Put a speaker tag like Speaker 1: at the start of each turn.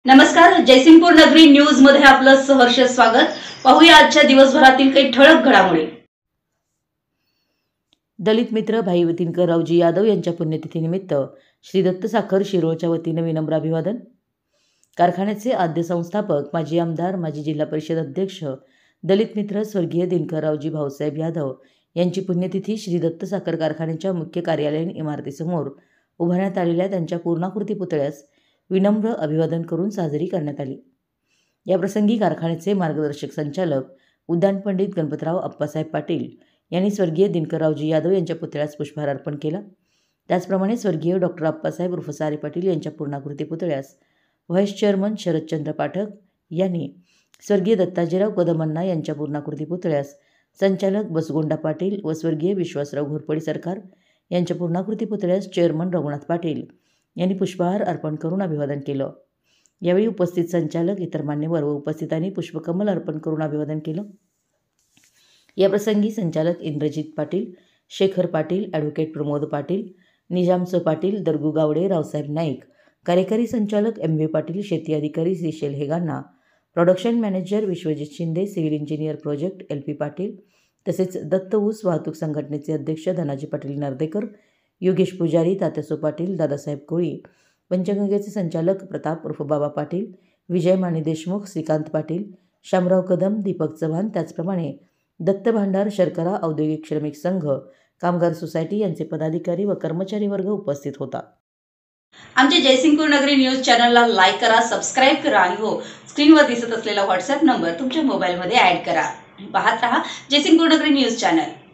Speaker 1: नमस्कार, जयसिंगपूर नगरी न्यूज मध्ये आपलं सहर्ष स्वागत। पाहूया आजच्या दिवसभरातील काही ठळक घडामोडी।
Speaker 2: दलित मित्र भाई दिनकररावजी यादव यांच्या पुण्यतिथीनिमित्त श्री दत्त साखर शिरोळच्या वतीने विनम्र अभिवादन। कारखान्याचे आद्य संस्थापक, माजी आमदार, माजी जिल्हा परिषद अध्यक्ष, दलित मित्र स्वर्गीय दिनकररावजी भाऊसाहेब यादव यांची पुण्यतिथी श्री दत्त साखर कारखान्याच्या मुख्य कार्यालयीन इमारतीसमोर उभारण्यात आलेल्या त्यांच्या पूर्णाकृती पुतळ्यास विनम्र अभिवादन करून साजरी करण्यात आली। याप्रसंगी कारखान्याचे मार्गदर्शक संचालक उद्यान पंडित गणपतराव अप्पासाहेब पाटील यांनी स्वर्गीय दिनकररावजी यादव यांच्या पुतळ्यास पुष्पहार अर्पण केला। त्याचप्रमाणे स्वर्गीय डॉक्टर अप्पासाहेब उर्फ सारे पाटील यांच्या पूर्णाकृती पुतळ्यास व्हाईस चेअरमन शरदचंद्र पाठक यांनी, स्वर्गीय दत्ताजीराव कदमअण्णा यांच्या पूर्णाकृती पुतळ्यास संचालक बसगोंडा पाटील व स्वर्गीय विश्वासराव घोरपडी सरकार यांच्या पूर्णाकृती पुतळ्यास चेअरमन रघुनाथ पाटील यांनी पुष्पहार अर्पण करून अभिवादन केलं। यावेळी उपस्थित संचालक, इतर मान्यवर व उपस्थितांनी पुष्पकमल अर्पण करून अभिवादन केलं। याप्रसंगी संचालक इंद्रजित पाटील, शेखर पाटील, ॲडव्होकेट प्रमोद पाटील, निजामसो पाटील, दरगू गावडे, रावसाहेब नाईक, कार्यकारी संचालक MV पाटील, शेती अधिकारी Shrishail Heganna, production manager Vishwajit Shinde, civil engineer project LP Patil, तसेच दत्त ऊस वाहतूक संघटनेचे अध्यक्ष धनाजी पाटील नर्देकर, योगेश पुजारी, तात्यासो पाटील, दादासाहेब कोळी, पंचगंगेचे संचालक प्रताप उर्फ बाबा पाटील, विजय माने देशमुख, श्रीकांत पाटील, शामराव कदम, दीपक चव्हाण, त्याचप्रमाणे दत्त भांडार शर्करा औद्योगिक श्रमिक संघ, कामगार सोसायटी यांचे पदाधिकारी व कर्मचारी वर्ग उपस्थित होता।
Speaker 1: आमच्या जयसिंगपूर नगरी न्यूज चॅनलला लाईक करा, सबस्क्राइब करा आणि हो, स्क्रीनवर दिसत असलेला व्हॉट्सअप नंबर तुमच्या मोबाईलमध्ये ॲड करा। पाहत रहा जयसिंगपूर नगरी न्यूज चॅनल।